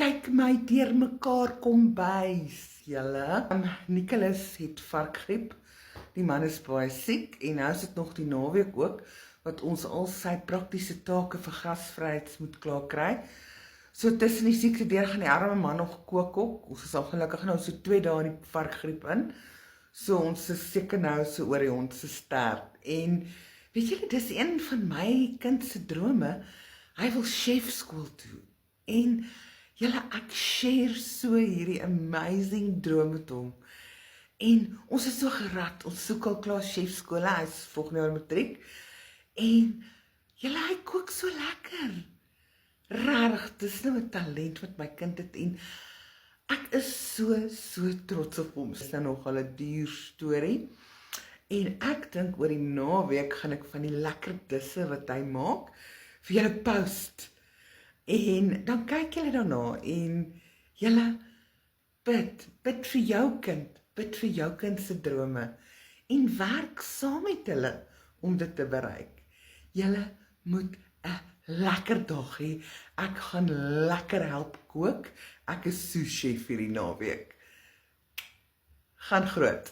kyk my deur mekaar kombuis, julle. Nicholas het varkgriep. Die man is baie siek en nou is dit nog die naweek ook wat ons al sy praktiese take vir gasvryheid moet klaar kry. So tussen die siekte deur gaan die arme man nog kook ook. Ons is al gelukkig nou so 2 dae in die varkgriep in. So ons is seker nou so oor die hond se sterf. En weet julle, dis een van my kind se drome. Hy wil chefskool toe. En julle, ek share so hierdie amazing droom met hom. En ons is so gerad, ons soek al klaar chefskole, hy is volgende jaar matriek. En julle, hy kook so lekker. Rarig, dis nou 'n talent wat my kind het en ek is so trots op hom. Dit is nou nogal 'n duur storie. En ek dink oor die naweek gaan ek van die lekker disse wat hy maak vir julle post. En dan kyk julle daarna en julle bid vir jou kind, bid vir jou kind se drome en werk saam met hulle om dit te bereik. Julle moet 'n lekker dag hê. Ek gaan lekker help kook. Ek is sous chef hierdie naweek. Gaan groot.